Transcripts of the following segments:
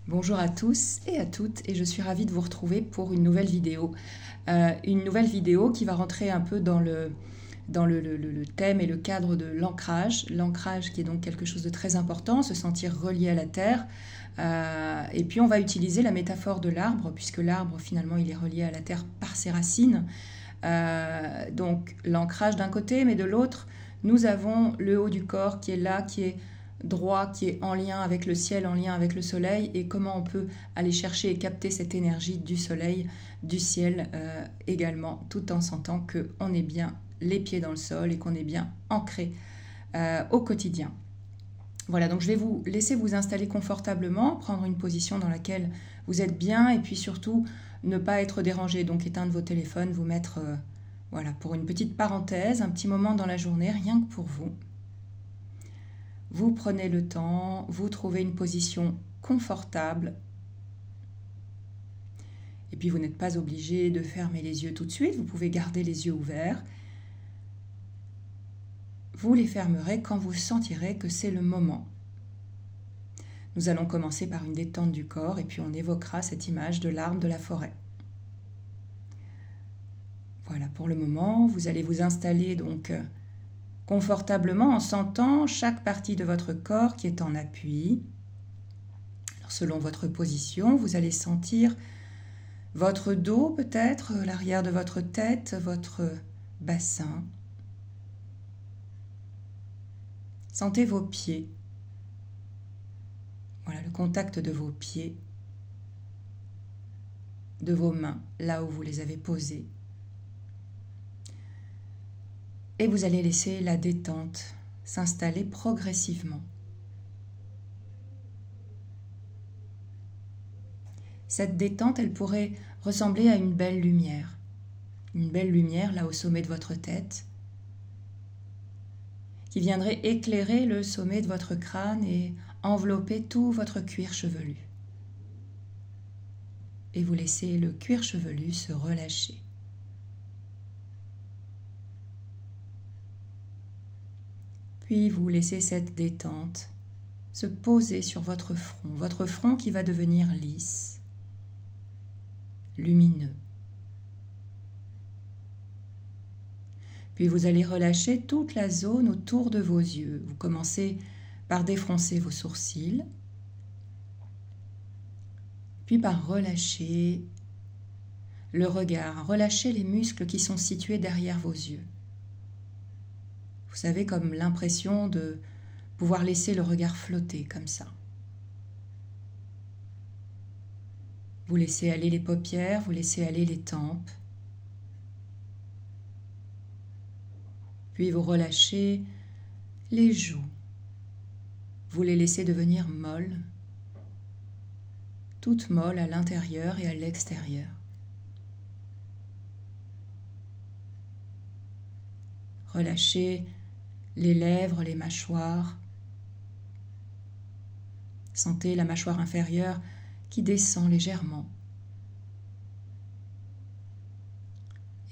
Bonjour à tous et à toutes et je suis ravie de vous retrouver pour une nouvelle vidéo. Une nouvelle vidéo qui va rentrer un peu dans le thème et le cadre de l'ancrage. L'ancrage qui est donc quelque chose de très important, se sentir relié à la terre. Et puis on va utiliser la métaphore de l'arbre, puisque l'arbre finalement il est relié à la terre par ses racines. Donc l'ancrage d'un côté, mais de l'autre, nous avons le haut du corps qui est là, qui est droit, qui est en lien avec le ciel, en lien avec le soleil, et comment on peut aller chercher et capter cette énergie du soleil, du ciel également, tout en sentant qu'on est bien les pieds dans le sol et qu'on est bien ancré au quotidien. Voilà, donc je vais vous laisser vous installer confortablement, prendre une position dans laquelle vous êtes bien et puis surtout ne pas être dérangé. Donc éteindre vos téléphones, vous mettre voilà, pour une petite parenthèse, un petit moment dans la journée, rien que pour vous. Vous prenez le temps, vous trouvez une position confortable. Et puis vous n'êtes pas obligé de fermer les yeux tout de suite, vous pouvez garder les yeux ouverts. Vous les fermerez quand vous sentirez que c'est le moment. Nous allons commencer par une détente du corps et puis on évoquera cette image de l'arbre de la forêt. Voilà, pour le moment, vous allez vous installer donc confortablement en sentant chaque partie de votre corps qui est en appui. Alors, selon votre position, vous allez sentir votre dos peut-être, l'arrière de votre tête, votre bassin. Sentez vos pieds. Voilà, le contact de vos pieds, de vos mains, là où vous les avez posées. Et vous allez laisser la détente s'installer progressivement. Cette détente, elle pourrait ressembler à une belle lumière là au sommet de votre tête, qui viendrait éclairer le sommet de votre crâne et envelopper tout votre cuir chevelu. Et vous laissez le cuir chevelu se relâcher. Puis vous laissez cette détente se poser sur votre front qui va devenir lisse, lumineux. Puis vous allez relâcher toute la zone autour de vos yeux. Vous commencez par défroncer vos sourcils, puis par relâcher le regard, relâcher les muscles qui sont situés derrière vos yeux. Vous savez, comme l'impression de pouvoir laisser le regard flotter comme ça. Vous laissez aller les paupières, vous laissez aller les tempes. Puis vous relâchez les joues. Vous les laissez devenir molles, toutes molles à l'intérieur et à l'extérieur. Relâchez les lèvres, les mâchoires. Sentez la mâchoire inférieure qui descend légèrement.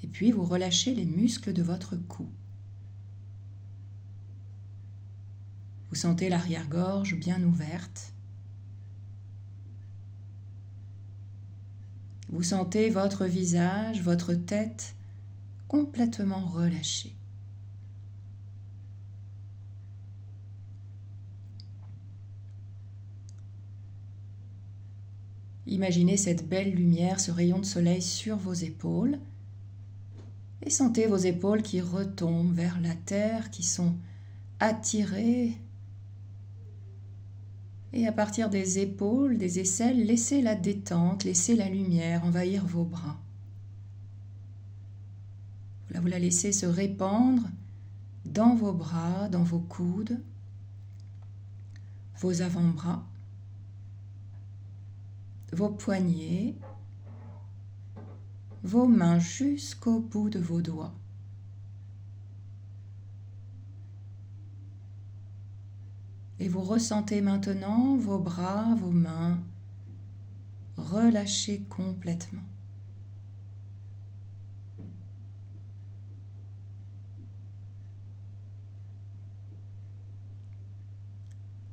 Et puis vous relâchez les muscles de votre cou. Vous sentez l'arrière-gorge bien ouverte. Vous sentez votre visage, votre tête complètement relâchée. Imaginez cette belle lumière, ce rayon de soleil sur vos épaules et sentez vos épaules qui retombent vers la terre, qui sont attirées. Et à partir des épaules, des aisselles, laissez la détente, laissez la lumière envahir vos bras. Là, vous la laissez se répandre dans vos bras, dans vos coudes, vos avant-bras, vos poignets, vos mains jusqu'au bout de vos doigts. Et vous ressentez maintenant vos bras, vos mains relâchés complètement.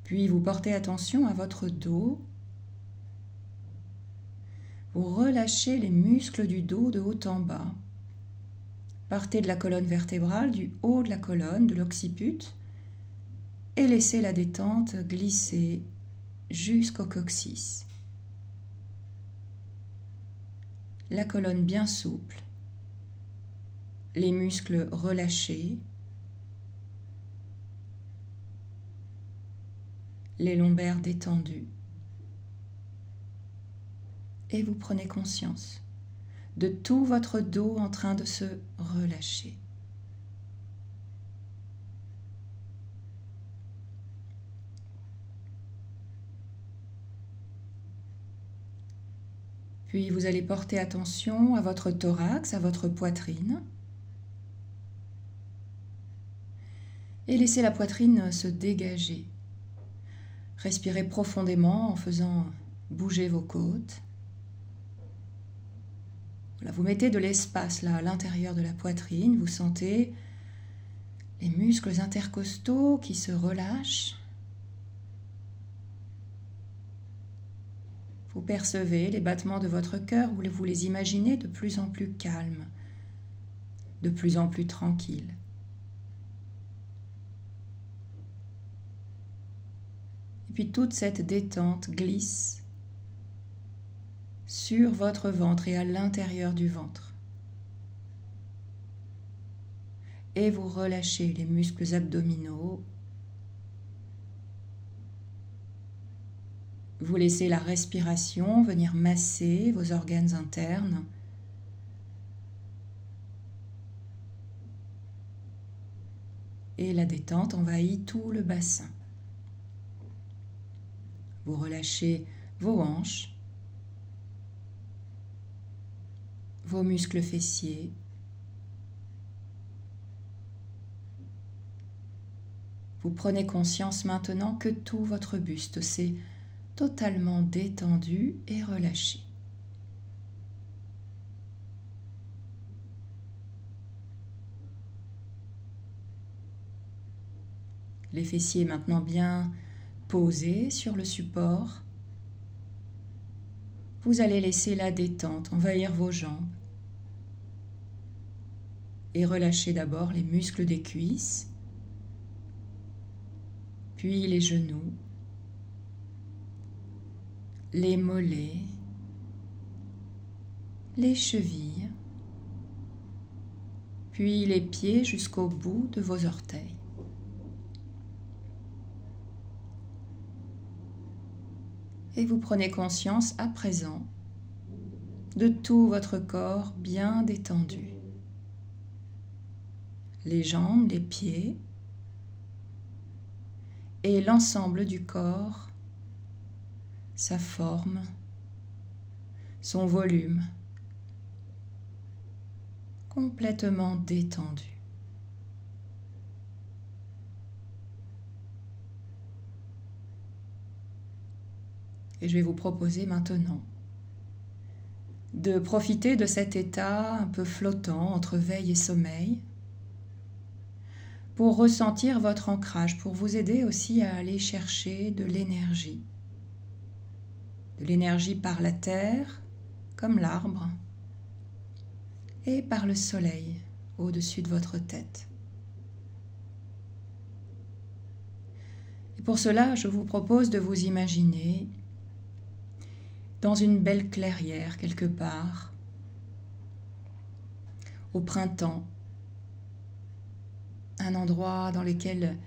Puis vous portez attention à votre dos, Vous relâchez les muscles du dos de haut en bas. Partez de la colonne vertébrale, du haut de la colonne, de l'occiput, et laissez la détente glisser jusqu'au coccyx. La colonne bien souple, les muscles relâchés, les lombaires détendus. Et vous prenez conscience de tout votre dos en train de se relâcher. Puis vous allez porter attention à votre thorax, à votre poitrine. Et laissez la poitrine se dégager. Respirez profondément en faisant bouger vos côtes. Voilà, vous mettez de l'espace là à l'intérieur de la poitrine. Vous sentez les muscles intercostaux qui se relâchent. Vous percevez les battements de votre cœur, vous les imaginez de plus en plus calmes, de plus en plus tranquilles. Et puis toute cette détente glisse sur votre ventre et à l'intérieur du ventre. Et vous relâchez les muscles abdominaux. Vous laissez la respiration venir masser vos organes internes. Et la détente envahit tout le bassin. Vous relâchez vos hanches, vos muscles fessiers, vous prenez conscience maintenant que tout votre buste s'est totalement détendu et relâché. Les fessiers maintenant bien posés sur le support. Vous allez laisser la détente envahir vos jambes et relâcher d'abord les muscles des cuisses, puis les genoux, les mollets, les chevilles, puis les pieds jusqu'au bout de vos orteils. Et vous prenez conscience à présent de tout votre corps bien détendu. Les jambes, les pieds et l'ensemble du corps, sa forme, son volume, complètement détendu. Et je vais vous proposer maintenant de profiter de cet état un peu flottant entre veille et sommeil pour ressentir votre ancrage, pour vous aider aussi à aller chercher de l'énergie par la terre, comme l'arbre, et par le soleil au-dessus de votre tête. Et pour cela, je vous propose de vous imaginer dans une belle clairière quelque part, au printemps, un endroit dans lequel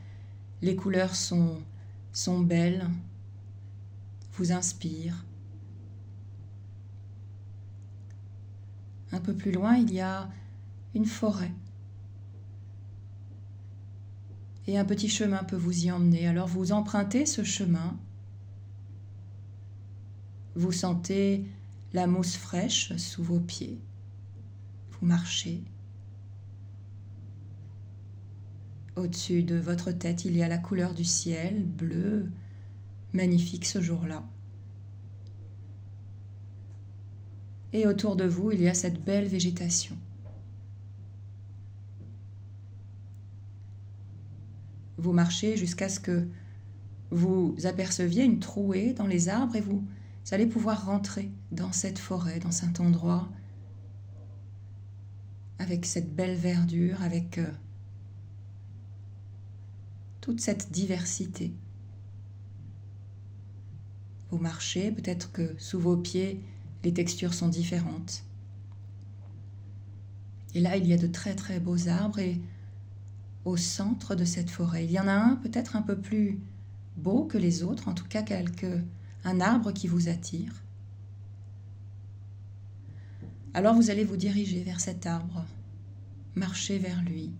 les couleurs sont belles, vous inspirent. Un peu plus loin, il y a une forêt. Et un petit chemin peut vous y emmener. Alors vous empruntez ce chemin. Vous sentez la mousse fraîche sous vos pieds. Vous marchez. Au-dessus de votre tête, il y a la couleur du ciel, bleu, magnifique ce jour-là. Et autour de vous, il y a cette belle végétation. Vous marchez jusqu'à ce que vous aperceviez une trouée dans les arbres et vous Vous allez pouvoir rentrer dans cette forêt, dans cet endroit, avec cette belle verdure, avec toute cette diversité. Vous marchez, peut-être que sous vos pieds, les textures sont différentes. Et là, il y a de très très beaux arbres et au centre de cette forêt, il y en a un peut-être un peu plus beau que les autres, en tout cas un arbre qui vous attire. Alors vous allez vous diriger vers cet arbre, marcher vers lui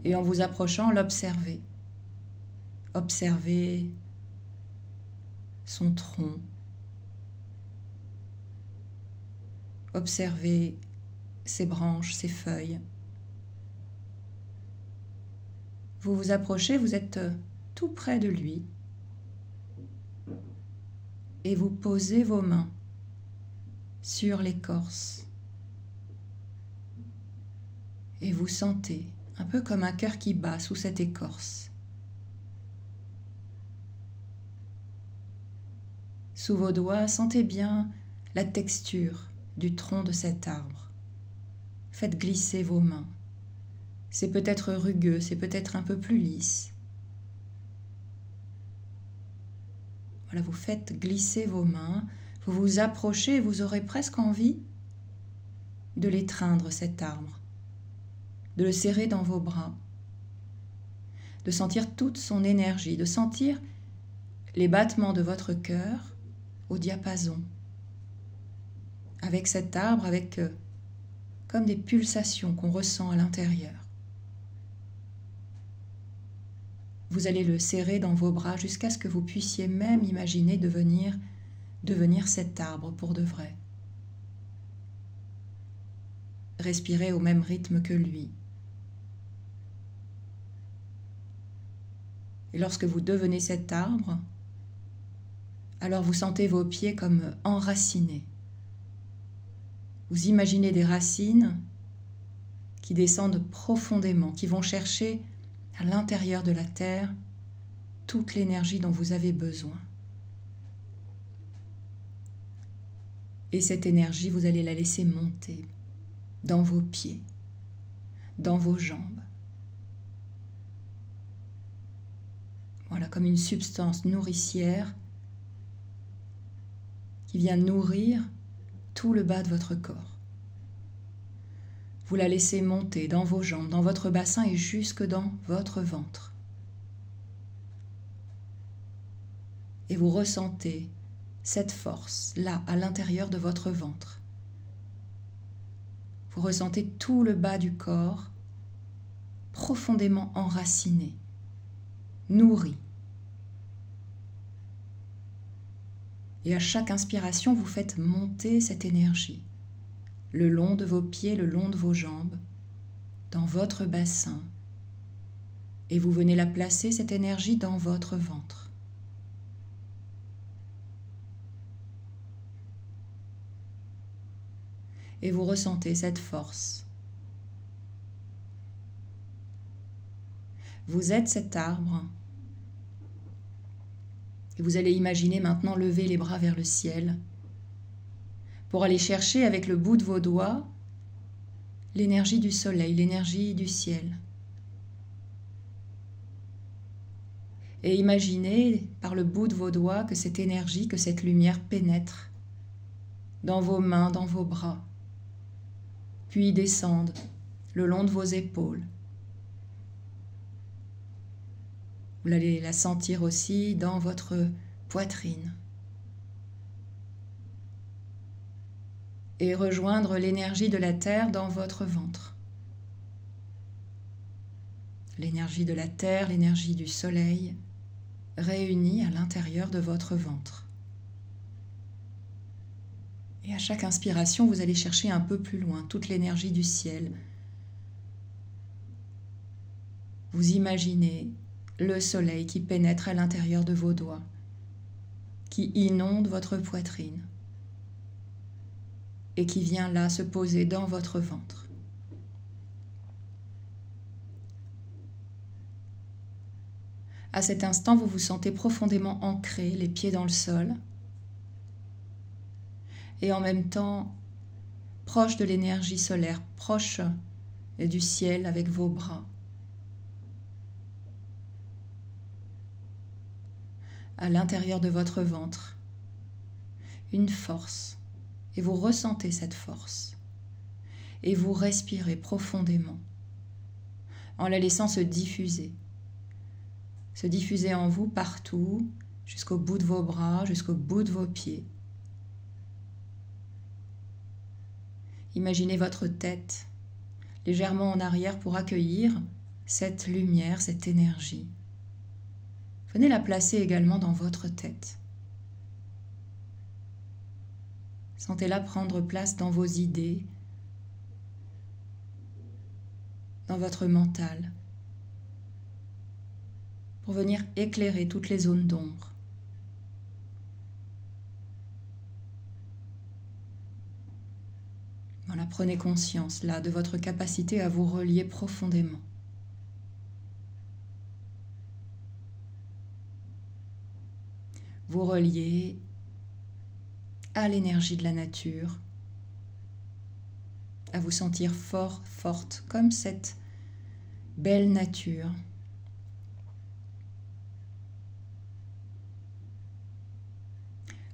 et en vous approchant, l'observer. Observez son tronc. Observez ses branches, ses feuilles. Vous vous approchez, vous êtes tout près de lui et vous posez vos mains sur l'écorce et vous sentez un peu comme un cœur qui bat sous cette écorce. Sous vos doigts, sentez bien la texture du tronc de cet arbre. Faites glisser vos mains. C'est peut-être rugueux, c'est peut-être un peu plus lisse. Voilà, vous faites glisser vos mains, vous vous approchez et vous aurez presque envie de l'étreindre, cet arbre, de le serrer dans vos bras, de sentir toute son énergie, de sentir les battements de votre cœur au diapason, avec cet arbre, avec comme des pulsations qu'on ressent à l'intérieur. Vous allez le serrer dans vos bras jusqu'à ce que vous puissiez même imaginer devenir cet arbre pour de vrai. Respirez au même rythme que lui. Et lorsque vous devenez cet arbre, alors vous sentez vos pieds comme enracinés. Vous imaginez des racines qui descendent profondément, qui vont chercher à l'intérieur de la terre toute l'énergie dont vous avez besoin. Et cette énergie, vous allez la laisser monter dans vos pieds, dans vos jambes. Voilà, comme une substance nourricière qui vient nourrir tout le bas de votre corps. Vous la laissez monter dans vos jambes, dans votre bassin et jusque dans votre ventre. Et vous ressentez cette force là, à l'intérieur de votre ventre. Vous ressentez tout le bas du corps profondément enraciné, nourri. Et à chaque inspiration, vous faites monter cette énergie le long de vos pieds, le long de vos jambes, dans votre bassin. Et vous venez la placer, cette énergie, dans votre ventre. Et vous ressentez cette force. Vous êtes cet arbre. Et vous allez imaginer maintenant lever les bras vers le ciel pour aller chercher avec le bout de vos doigts l'énergie du soleil, l'énergie du ciel. Et imaginez par le bout de vos doigts que cette énergie, que cette lumière pénètre dans vos mains, dans vos bras, puis descende le long de vos épaules. Vous allez la sentir aussi dans votre poitrine. Et rejoindre l'énergie de la terre dans votre ventre. L'énergie de la terre, l'énergie du soleil, réunie à l'intérieur de votre ventre. Et à chaque inspiration, vous allez chercher un peu plus loin toute l'énergie du ciel. Vous imaginez le soleil qui pénètre à l'intérieur de vos doigts, qui inonde votre poitrine et qui vient là se poser dans votre ventre. À cet instant, vous vous sentez profondément ancré, les pieds dans le sol, et en même temps proche de l'énergie solaire, proche du ciel avec vos bras. À l'intérieur de votre ventre, une force, et vous ressentez cette force, et vous respirez profondément, en la laissant se diffuser en vous partout, jusqu'au bout de vos bras, jusqu'au bout de vos pieds. Imaginez votre tête légèrement en arrière pour accueillir cette lumière, cette énergie. Venez la placer également dans votre tête. Sentez-la prendre place dans vos idées, dans votre mental, pour venir éclairer toutes les zones d'ombre. Voilà, prenez conscience là de votre capacité à vous relier profondément. Vous reliez à l'énergie de la nature, à vous sentir fort, forte, comme cette belle nature.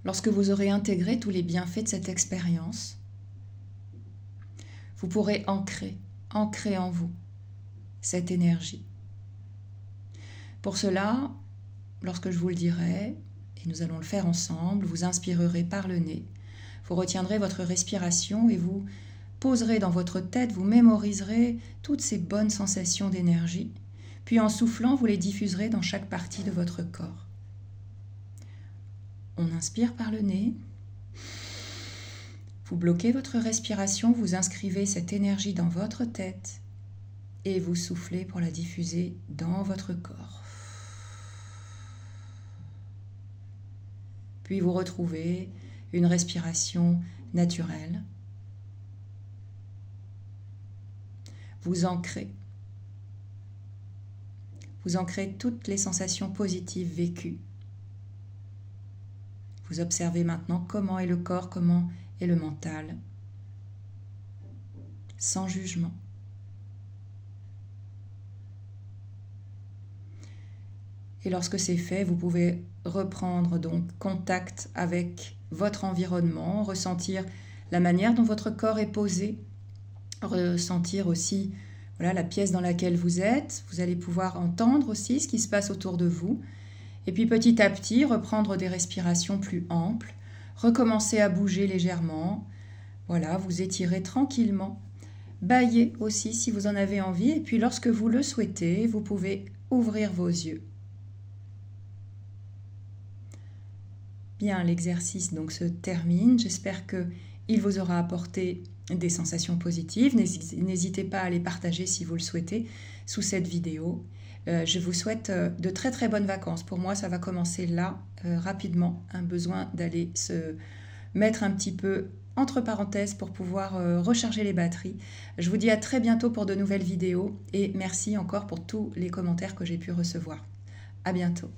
Lorsque vous aurez intégré tous les bienfaits de cette expérience, vous pourrez ancrer en vous cette énergie. Pour cela, lorsque je vous le dirai, et nous allons le faire ensemble, vous inspirerez par le nez, vous retiendrez votre respiration et vous poserez dans votre tête, vous mémoriserez toutes ces bonnes sensations d'énergie, puis en soufflant, vous les diffuserez dans chaque partie de votre corps. On inspire par le nez, vous bloquez votre respiration, vous inscrivez cette énergie dans votre tête et vous soufflez pour la diffuser dans votre corps. Puis vous retrouvez une respiration naturelle. Vous ancrez toutes les sensations positives vécues. Vous observez maintenant comment est le corps, comment est le mental, sans jugement. Et lorsque c'est fait, vous pouvez reprendre donc contact avec votre environnement, ressentir la manière dont votre corps est posé, ressentir aussi la pièce dans laquelle vous êtes. Vous allez pouvoir entendre aussi ce qui se passe autour de vous. Et puis petit à petit, reprendre des respirations plus amples, recommencer à bouger légèrement. Voilà, vous étirez tranquillement. Bâillez aussi si vous en avez envie. Et puis lorsque vous le souhaitez, vous pouvez ouvrir vos yeux. Bien, l'exercice donc se termine. J'espère qu'il vous aura apporté des sensations positives. N'hésitez pas à les partager si vous le souhaitez sous cette vidéo. Je vous souhaite de très très bonnes vacances. Pour moi, ça va commencer là, rapidement. Un besoin d'aller se mettre un petit peu entre parenthèses pour pouvoir recharger les batteries. Je vous dis à très bientôt pour de nouvelles vidéos et merci encore pour tous les commentaires que j'ai pu recevoir. À bientôt.